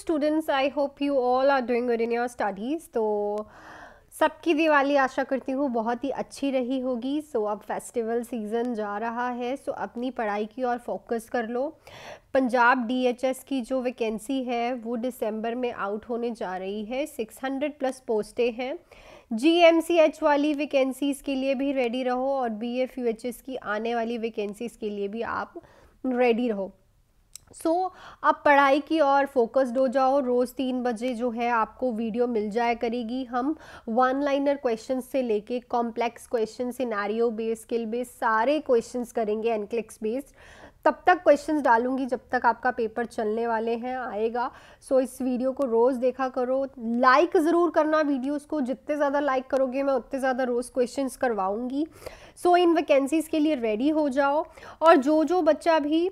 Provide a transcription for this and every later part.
students, I hope you all are doing good in your studies. तो सबकी दिवाली आशा करती हूँ बहुत ही अच्छी रही होगी. सो अब फेस्टिवल सीज़न जा रहा है, सो अपनी पढ़ाई की ओर फोकस कर लो. पंजाब DHS की जो वैकेंसी है वो दिसंबर में आउट होने जा रही है. 600 प्लस पोस्टें हैं. GMCH वाली वैकेंसीज़ के लिए भी रेडी रहो और BFUHS की आने वाली वैकेंसीज़ के लिए भी आप रेडी रहो. अब पढ़ाई की ओर फोकस्ड हो जाओ. रोज़ 3 बजे जो है आपको वीडियो मिल जाया करेगी. हम वन लाइनर क्वेश्चन से लेके complex question, scenario based, skill based सारे क्वेश्चंस करेंगे एनक्लिक्स बेस्ड. तब तक क्वेश्चंस डालूंगी जब तक आपका पेपर चलने वाले हैं आएगा. इस वीडियो को रोज़ देखा करो. लाइक ज़रूर करना वीडियोस को. जितने ज़्यादा लाइक करोगे मैं उतने ज़्यादा रोज़ क्वेश्चंस करवाऊँगी. इन वैकेंसीज़ के लिए रेडी हो जाओ. और जो बच्चा भी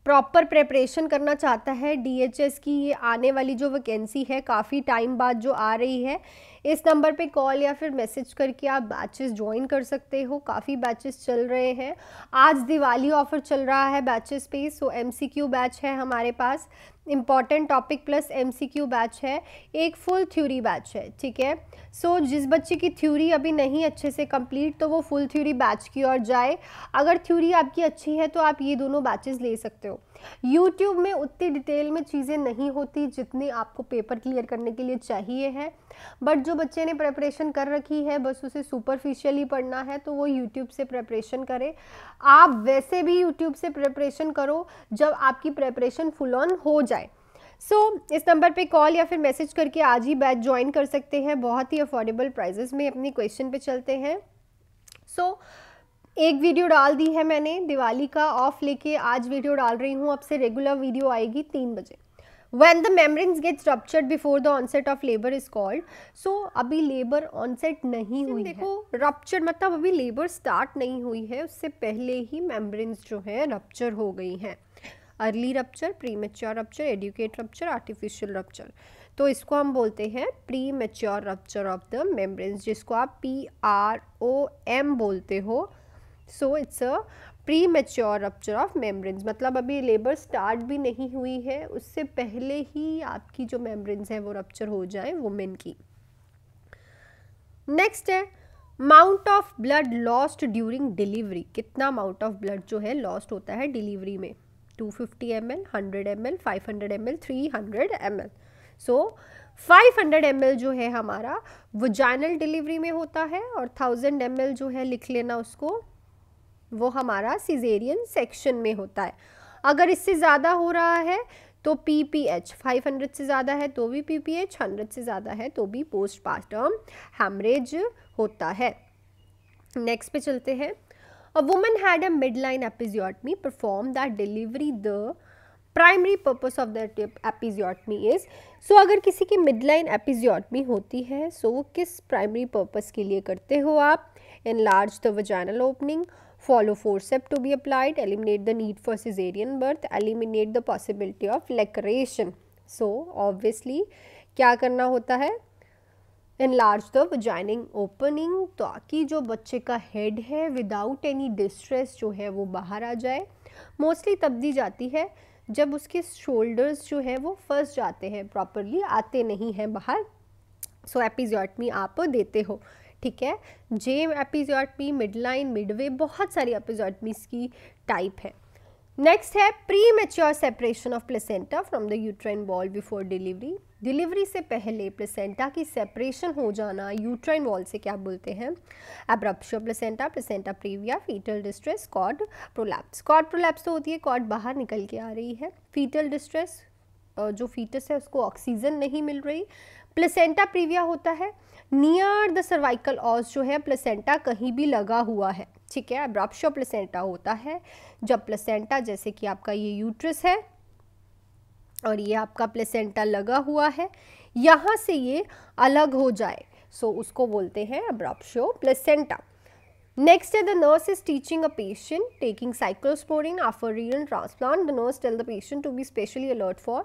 प्रॉपर प्रिपरेशन करना चाहता है DHS की ये आने वाली जो वैकेंसी है काफ़ी टाइम बाद जो आ रही है, इस नंबर पे कॉल या फिर मैसेज करके आप बैचेस ज्वाइन कर सकते हो. काफ़ी बैचेस चल रहे हैं. आज दिवाली ऑफर चल रहा है बैचेस पे. MCQ बैच है हमारे पास. Important topic plus MCQ batch है. एक फुल थ्योरी बैच है. ठीक है. जिस बच्चे की थ्योरी अभी नहीं अच्छे से कंप्लीट तो वो फुल थ्योरी बैच की ओर जाए. अगर थ्योरी आपकी अच्छी है तो आप ये दोनों बैचेस ले सकते हो. यूट्यूब में उतनी डिटेल में चीज़ें नहीं होती जितनी आपको पेपर क्लियर करने के लिए चाहिए है. बट जो बच्चे ने प्रिपरेशन कर रखी है बस उसे सुपरफिशियली पढ़ना है तो वो यूट्यूब से प्रिपरेशन करे. आप वैसे भी यूट्यूब से प्रिपरेशन करो जब आपकी प्रिपरेशन फुल ऑन हो जाए. इस नंबर पे कॉल या फिर मैसेज करके आज ही बैच ज्वाइन कर सकते हैं. बहुत ही अफोर्डेबल प्राइजेस में. अपनी क्वेश्चन पे चलते हैं. एक वीडियो डाल दी है मैंने दिवाली का ऑफ लेके. आज वीडियो डाल रही हूँ. अब से रेगुलर वीडियो आएगी 3 बजे. When the membranes gets ruptured before the onset of labor is called. अभी लेबर ऑनसेट नहीं हुई है. देखो रप्चर मतलब अभी लेबर स्टार्ट नहीं हुई है, उससे पहले ही मेम्ब्रेन्स जो है रप्चर हो गई हैं. Early rupture, premature rupture, adequate rupture, artificial rupture. तो इसको हम बोलते हैं premature rupture of the membranes, जिसको आप PROM बोलते हो. It's a premature rupture of membranes. मतलब अभी लेबर स्टार्ट भी नहीं हुई है, उससे पहले ही आपकी जो मेम्ब्रेन्स है वो रप्चर हो जाए वुमेन की. नेक्स्ट है amount of blood lost during delivery. कितना अमाउंट ऑफ ब्लड जो है लॉस्ट होता है डिलीवरी में. 250 ml, 100 ml, 500 ml, 300 ml. 500 ml जो है हमारा वजाइनल डिलीवरी में होता है और 1000 ml जो है लिख लेना उसको, वो हमारा सिजेरियन सेक्शन में होता है. अगर इससे ज़्यादा हो रहा है तो PPH. 500 से ज़्यादा है तो भी PPH, 100 से ज़्यादा है तो भी पोस्टपार्टम हैमरेज होता है. नेक्स्ट पे चलते हैं. A woman had a midline episiotomy perform that delivery the primary purpose of that episiotomy is. अगर किसी की मिडलाइन एपिजियोटमी होती है वो किस प्राइमरी पर्पस के लिए करते हो आप. Enlarge the vaginal opening, follow forceps to be applied, eliminate the need for cesarean birth, eliminate the possibility of laceration. Obviously क्या करना होता है, enlarge the vaginal opening, ताकि जो बच्चे का हेड है विदाउट एनी डिस्ट्रेस जो है वो बाहर आ जाए. मोस्टली तब दी जाती है जब उसके शोल्डर्स जो है वो फंस जाते हैं, प्रॉपरली आते नहीं हैं बाहर. एपिजियोटमी आप देते हो. ठीक है. जेम एपिजियोटमी, मिडलाइन, मिडवे, बहुत सारी एपिजियोटमीज की टाइप है. नेक्स्ट है pre mature separation of placenta from the uterine wall before delivery. Delivery से पहले प्लेसेंटा की सेपरेशन हो जाना यूट्राइन वॉल से क्या बोलते हैं. Abruption placenta, placenta previa, foetal distress, cord prolapse. Cord prolapse तो होती है कॉर्ड बाहर निकल के आ रही है. फीटल डिस्ट्रेस, जो फीटस है उसको ऑक्सीजन नहीं मिल रही. प्लेसेंटा प्रीविया होता है नियर द सर्वाइकल ऑस जो है प्लेसेंटा कहीं भी लगा हुआ है. ठीक है. एब्रप्शन प्लेसेंटा होता है जब प्लेसेंटा, जैसे कि आपका ये यूट्रस है और ये आपका प्लेसेंटा लगा हुआ है, यहाँ से ये अलग हो जाए. उसको बोलते हैं एब्रप्शन प्लेसेंटा. Next है the nurse is teaching a patient taking cyclosporine after renal transplant. The nurse tell the patient to be specially alert for.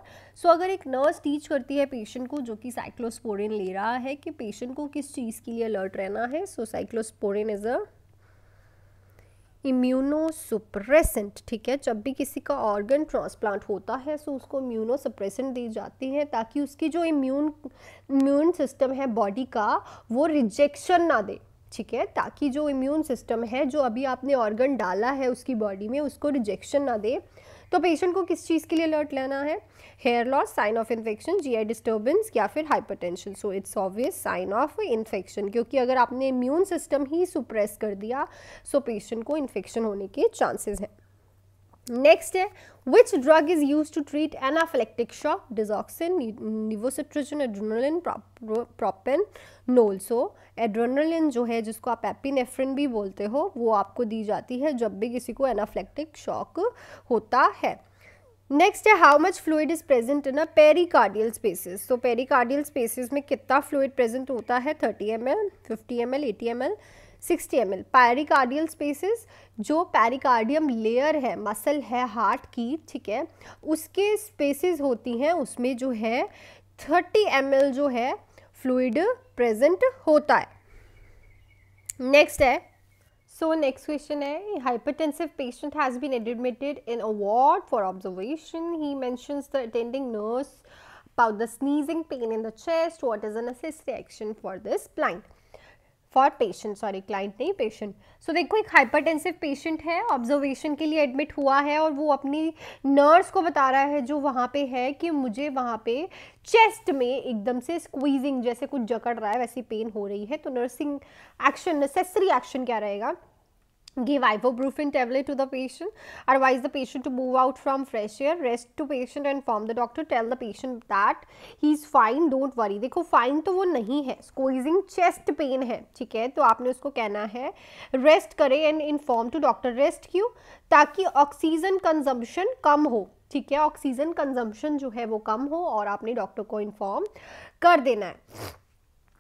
अगर एक नर्स टीच करती है पेशेंट को जो कि साइक्लोस्पोरिन ले रहा है कि पेशेंट को किस चीज़ के लिए अलर्ट रहना है. साइक्लोस्पोरिन इज अ इम्यूनोसुप्रेसेंट, ठीक है, जब भी किसी का ऑर्गन ट्रांसप्लांट होता है तो उसको इम्यूनोसुप्रेसेंट दी जाती है ताकि उसकी जो इम्यून सिस्टम है बॉडी का वो रिजेक्शन ना दे, ठीक है, ताकि जो इम्यून सिस्टम है जो अभी आपने ऑर्गन डाला है उसकी बॉडी में उसको रिजेक्शन ना दे। तो पेशेंट को किस चीज़ के लिए अलर्ट लेना है? Hair loss, sign of infection, GI disturbance या फिर hypertension. So it's obvious sign of infection, क्योंकि अगर आपने इम्यून सिस्टम ही सुप्रेस कर दिया सो पेशेंट को इन्फेक्शन होने के चांसेस हैं। नेक्स्ट है which drug is use to treat anaphylactic shock? Digoxin, nitroglycerin, adrenaline, propranolol. So adrenaline जो है जिसको आप एपिनेफ्रिन भी बोलते हो वो आपको दी जाती है जब भी किसी को एनाफिलेक्टिक शॉक होता है। नेक्स्ट है how much fluid is present in a pericardial spaces? तो पेरिकार्डियल स्पेसिस में कितना फ्लूइड प्रेजेंट होता है? 30 ml, 50 ml, 80 ml, 60 ml। Pericardial spaces जो पेरिकार्डियम लेयर है, मसल है हार्ट की, ठीक है, उसके स्पेसिस होती हैं, उसमें जो है 30 ml जो है फ्लूइड प्रेजेंट होता है। नेक्स्ट है, so next question है hypertensive patient has been admitted in a ward for observation. He mentions the attending nurse about the sneezing pain in the chest. What is the necessary action for this client? For patient, sorry client नहीं patient. सो देखो एक hypertensive patient है, observation के लिए admit हुआ है और वो अपनी नर्स को बता रहा है जो वहाँ पे है कि मुझे वहाँ पे चेस्ट में एकदम से स्क्वीजिंग जैसे कुछ जकड़ रहा है, वैसी पेन हो रही है। तो नर्सिंग एक्शन, नेसेसरी एक्शन क्या रहेगा? Give ibuprofen tablet to the patient. Advise the patient to move out from fresh air. Rest to patient and inform the doctor. Tell the patient that he is fine. Don't worry. देखो fine तो वो नहीं है, squeezing chest pain है, ठीक है, तो आपने उसको कहना है रेस्ट करे and inform to doctor. Rest क्यों? ताकि ऑक्सीजन कंजम्पशन कम हो, ठीक है, ऑक्सीजन कंजम्पशन जो है वो कम हो और आपने डॉक्टर को इन्फॉर्म कर देना है।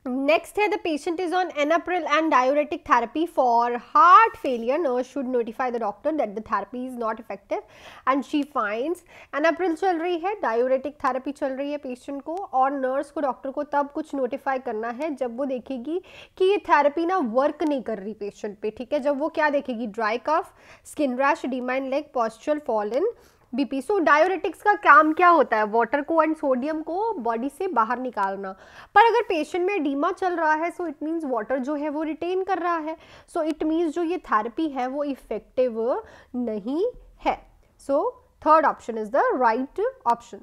नेक्स्ट है the patient is on enalapril and diuretic therapy for heart failure. Nurse should notify the doctor that the therapy is not effective and she finds enalapril चल रही है, डायूरेटिक थेरेपी चल रही है पेशेंट को, और नर्स को डॉक्टर को तब कुछ नोटिफाई करना है जब वो देखेगी कि ये थेरेपी ना वर्क नहीं कर रही पेशेंट पे, ठीक है, जब वो क्या देखेगी? Dry cough, skin rash, oedema in leg, postural fall in BP. So diuretics का काम क्या होता है? वाटर को एंड सोडियम को बॉडी से बाहर निकालना। पर अगर पेशेंट में एडिमा चल रहा है सो इट मीन्स वाटर जो है वो रिटेन कर रहा है, सो इट मीन्स जो ये थेरेपी है वो इफेक्टिव नहीं है। So third option is the right option.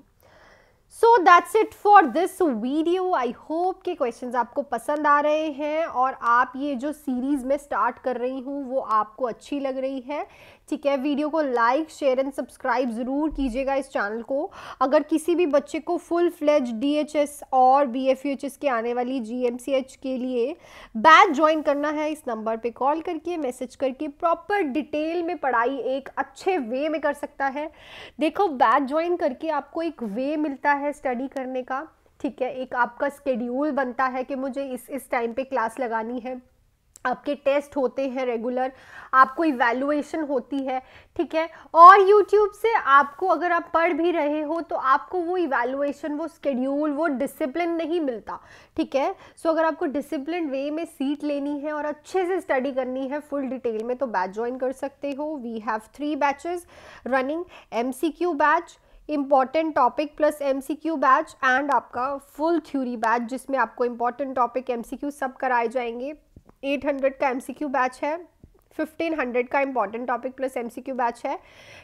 So that's it for this video. I hope के क्वेश्चंस आपको पसंद आ रहे हैं और आप ये जो सीरीज में स्टार्ट कर रही हूँ वो आपको अच्छी लग रही है, ठीक है। वीडियो को लाइक, शेयर एंड सब्सक्राइब ज़रूर कीजिएगा इस चैनल को। अगर किसी भी बच्चे को फुल फ्लेज DHS और BFUHS के आने वाली GMCH के लिए बैच ज्वाइन करना है, इस नंबर पे कॉल करके, मैसेज करके प्रॉपर डिटेल में पढ़ाई एक अच्छे वे में कर सकता है। देखो बैच ज्वाइन करके आपको एक वे मिलता है स्टडी करने का, ठीक है, एक आपका स्केड्यूल बनता है कि मुझे इस टाइम पे क्लास लगानी है, आपके टेस्ट होते हैं रेगुलर, आपको इवैल्यूएशन होती है, ठीक है, और YouTube से आपको अगर आप पढ़ भी रहे हो तो आपको वो इवैल्यूएशन, वो स्केड्यूल, वो डिसिप्लिन नहीं मिलता, ठीक है। सो अगर आपको डिसिप्लिन वे में सीट लेनी है और अच्छे से स्टडी करनी है फुल डिटेल में तो बैच ज्वाइन कर सकते हो। We have 3 batches running, MCQ batch, important topic plus MCQ batch and आपका फुल थ्योरी बैच जिसमें आपको इम्पॉर्टेंट टॉपिक MCQ सब कराए जाएंगे। 800 का MCQ बैच है, 1500 का important topic plus MCQ batch है,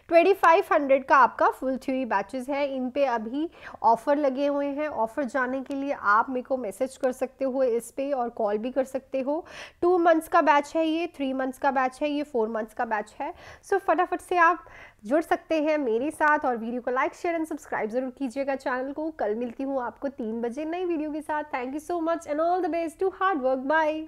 2500 का आपका फुल थ्योरी बैचेस है। इन पे अभी ऑफ़र लगे हुए हैं। ऑफ़र जाने के लिए आप मेरे को मैसेज कर सकते हो इस पे और कॉल भी कर सकते हो। 2 मंथ्स का बैच है ये, 3 मंथ्स का बैच है ये, 4 मंथ्स का बैच है। सो फटाफट से आप जुड़ सकते हैं मेरे साथ और वीडियो को लाइक, शेयर एंड सब्सक्राइब जरूर कीजिएगा चैनल को। कल मिलती हूँ आपको 3 बजे नई वीडियो के साथ। Thank you so much and all the best to hard work. Bye.